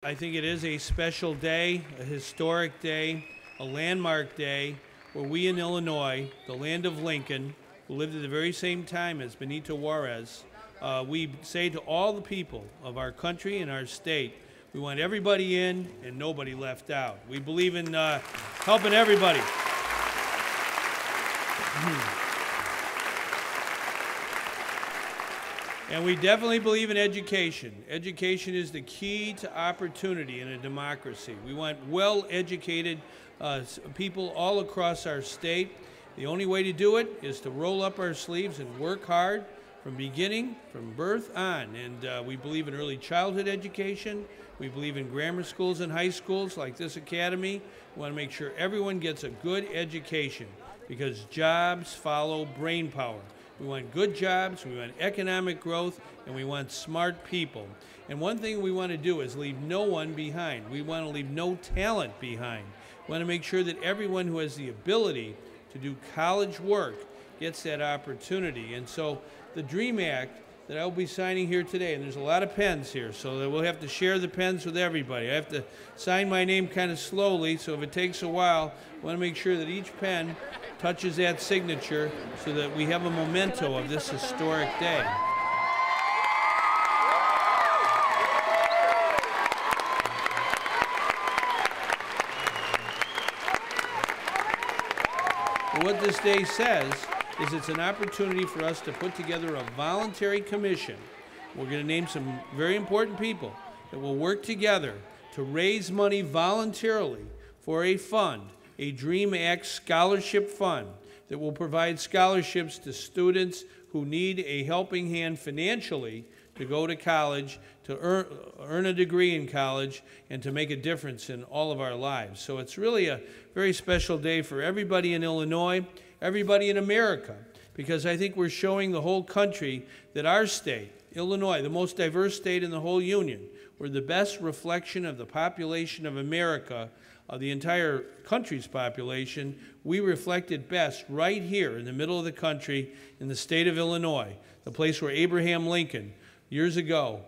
I think it is a special day, a historic day, a landmark day, where we in Illinois, the land of Lincoln, who lived at the very same time as Benito Juarez, we say to all the people of our country and our state, we want everybody in and nobody left out. We believe in helping everybody. And we definitely believe in education. Education is the key to opportunity in a democracy. We want well-educated people all across our state. The only way to do it is to roll up our sleeves and work hard from beginning, from birth on. And we believe in early childhood education. We believe in grammar schools and high schools like this academy. We want to make sure everyone gets a good education because jobs follow brain power. We want good jobs, we want economic growth, and we want smart people. And one thing we want to do is leave no one behind. We want to leave no talent behind. We want to make sure that everyone who has the ability to do college work gets that opportunity. And so the DREAM Act that I'll be signing here today, and there's a lot of pens here, so that we'll have to share the pens with everybody. I have to sign my name kind of slowly, so if it takes a while, I want to make sure that each pen touches that signature so that we have a memento of this historic day. But what this day says is it's an opportunity for us to put together a voluntary commission. We're going to name some very important people that will work together to raise money voluntarily for a fund, a DREAM Act scholarship fund that will provide scholarships to students who need a helping hand financially to go to college, to earn a degree in college, and to make a difference in all of our lives. So it's really a very special day for everybody in Illinois, everybody in America, because I think we're showing the whole country that our state, Illinois, the most diverse state in the whole union, we're the best reflection of the population of America, of the entire country's population. We reflect it best right here in the middle of the country in the state of Illinois, the place where Abraham Lincoln years ago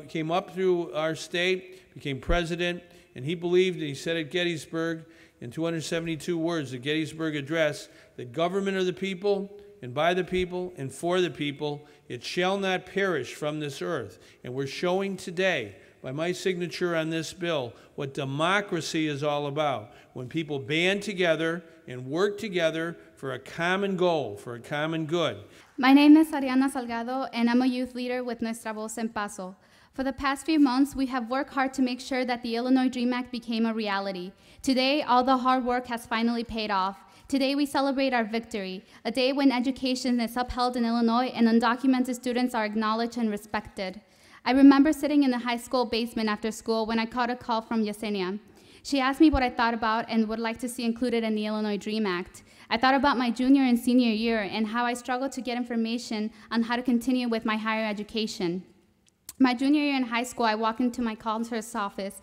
came up through our state, became president, and he believed, and he said at Gettysburg in 272 words, the Gettysburg Address, the government of the people and by the people and for the people, it shall not perish from this earth. And we're showing today, by my signature on this bill, what democracy is all about. When people band together and work together for a common goal, for a common good. My name is Ariana Salgado, and I'm a youth leader with Nuestra Voz en Paso. For the past few months, we have worked hard to make sure that the Illinois DREAM Act became a reality. Today, all the hard work has finally paid off. Today, we celebrate our victory, a day when education is upheld in Illinois and undocumented students are acknowledged and respected. I remember sitting in the high school basement after school when I caught a call from Yesenia. She asked me what I thought about and would like to see included in the Illinois DREAM Act. I thought about my junior and senior year and how I struggled to get information on how to continue with my higher education. My junior year in high school, I walked into my counselor's office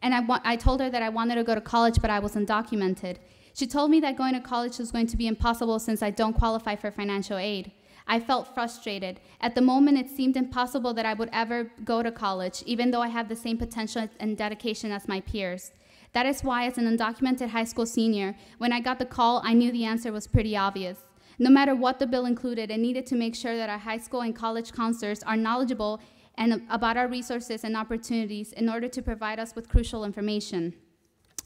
and I told her that I wanted to go to college, but I was undocumented. She told me that going to college was going to be impossible since I don't qualify for financial aid. I felt frustrated. At the moment, it seemed impossible that I would ever go to college, even though I have the same potential and dedication as my peers. That is why, as an undocumented high school senior, when I got the call, I knew the answer was pretty obvious. No matter what the bill included, it needed to make sure that our high school and college counselors are knowledgeable and about our resources and opportunities in order to provide us with crucial information.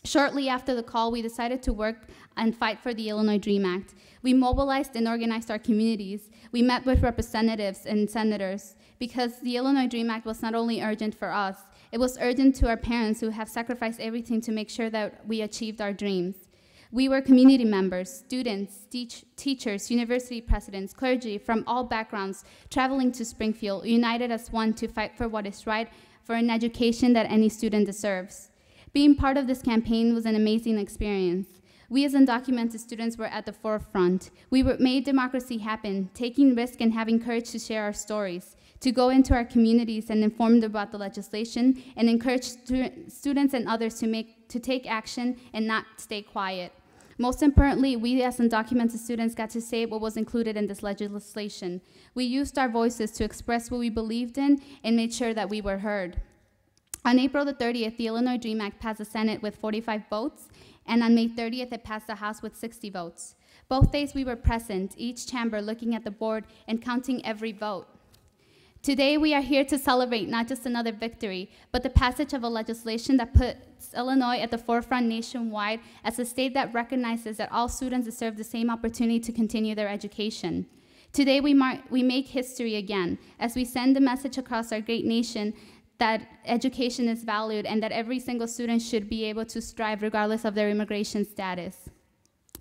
Shortly after the call, we decided to work and fight for the Illinois DREAM Act. We mobilized and organized our communities. We met with representatives and senators because the Illinois DREAM Act was not only urgent for us, it was urgent to our parents who have sacrificed everything to make sure that we achieved our dreams. We were community members, students, teachers, university presidents, clergy from all backgrounds traveling to Springfield, united as one to fight for what is right, for an education that any student deserves. Being part of this campaign was an amazing experience. We as undocumented students were at the forefront. We made democracy happen, taking risks and having courage to share our stories, to go into our communities and inform them about the legislation and encourage students and others to take action and not stay quiet. Most importantly, we as undocumented students got to say what was included in this legislation. We used our voices to express what we believed in and made sure that we were heard. On April the 30th, the Illinois DREAM Act passed the Senate with 45 votes, and on May 30th, it passed the House with 60 votes. Both days we were present, each chamber looking at the board and counting every vote. Today, we are here to celebrate not just another victory, but the passage of a legislation that puts Illinois at the forefront nationwide as a state that recognizes that all students deserve the same opportunity to continue their education. Today, we make history again as we send the message across our great nation that education is valued and that every single student should be able to strive regardless of their immigration status.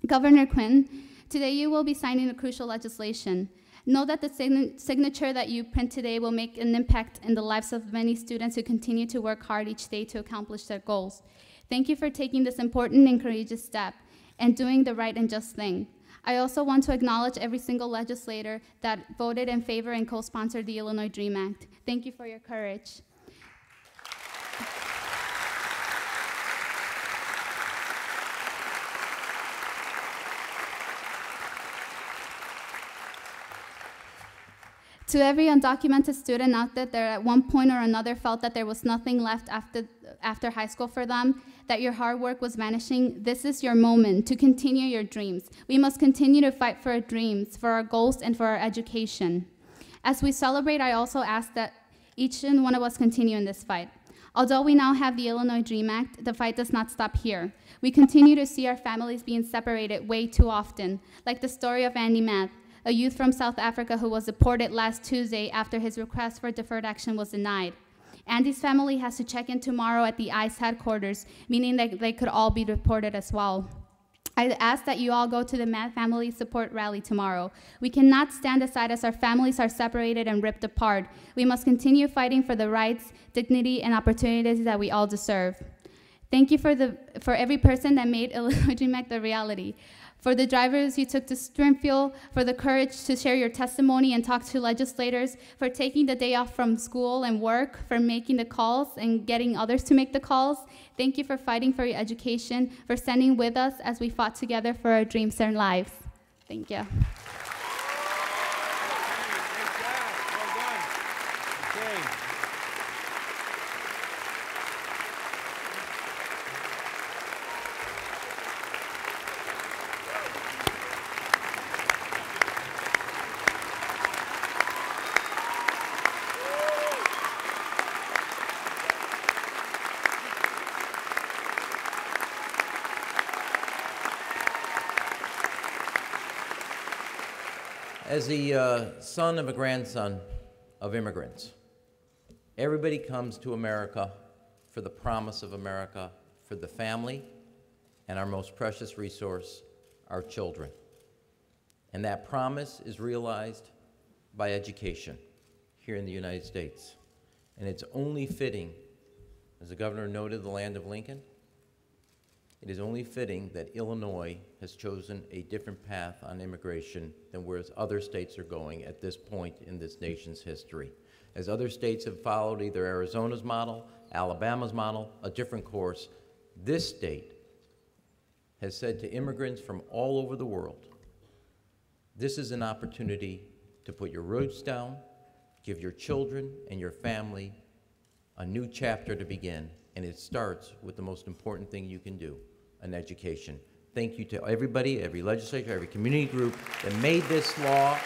Governor Quinn, today you will be signing a crucial legislation. Know that the signature that you print today will make an impact in the lives of many students who continue to work hard each day to accomplish their goals. Thank you for taking this important and courageous step and doing the right and just thing. I also want to acknowledge every single legislator that voted in favor and co-sponsored the Illinois DREAM Act. Thank you for your courage. To every undocumented student out there that at one point or another felt that there was nothing left after high school for them, that your hard work was vanishing, this is your moment to continue your dreams. We must continue to fight for our dreams, for our goals, and for our education. As we celebrate, I also ask that each and one of us continue in this fight. Although we now have the Illinois DREAM Act, the fight does not stop here. We continue to see our families being separated way too often, like the story of Andy Math, a youth from South Africa who was deported last Tuesday after his request for deferred action was denied. Andy's family has to check in tomorrow at the ICE headquarters, meaning that they could all be deported as well. I ask that you all go to the Math Family Support Rally tomorrow. We cannot stand aside as our families are separated and ripped apart. We must continue fighting for the rights, dignity, and opportunities that we all deserve. Thank you for every person that made Illinois DREAM Act a reality. For the drivers you took to Springfield, for the courage to share your testimony and talk to legislators, for taking the day off from school and work, for making the calls and getting others to make the calls. Thank you for fighting for your education, for standing with us as we fought together for our dreams and lives. Thank you. As the son of a grandson of immigrants, everybody comes to America for the promise of America, for the family, and our most precious resource, our children. And that promise is realized by education here in the United States. And it's only fitting, as the governor noted, the land of Lincoln, it is only fitting that Illinois has chosen a different path on immigration than whereas other states are going at this point in this nation's history. As other states have followed either Arizona's model, Alabama's model, a different course, this state has said to immigrants from all over the world, this is an opportunity to put your roots down, give your children and your family a new chapter to begin, and it starts with the most important thing you can do, an education. Thank you to everybody, every legislature, every community group that made this law.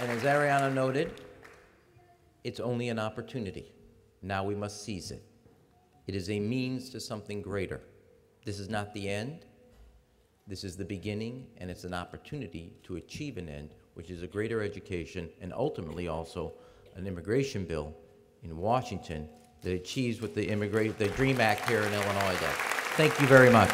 And as Ariana noted, it's only an opportunity. Now we must seize it. It is a means to something greater. This is not the end. This is the beginning, and it's an opportunity to achieve an end, which is a greater education and ultimately also an immigration bill in Washington that achieves what the DREAM Act here in Illinois does. Thank you very much.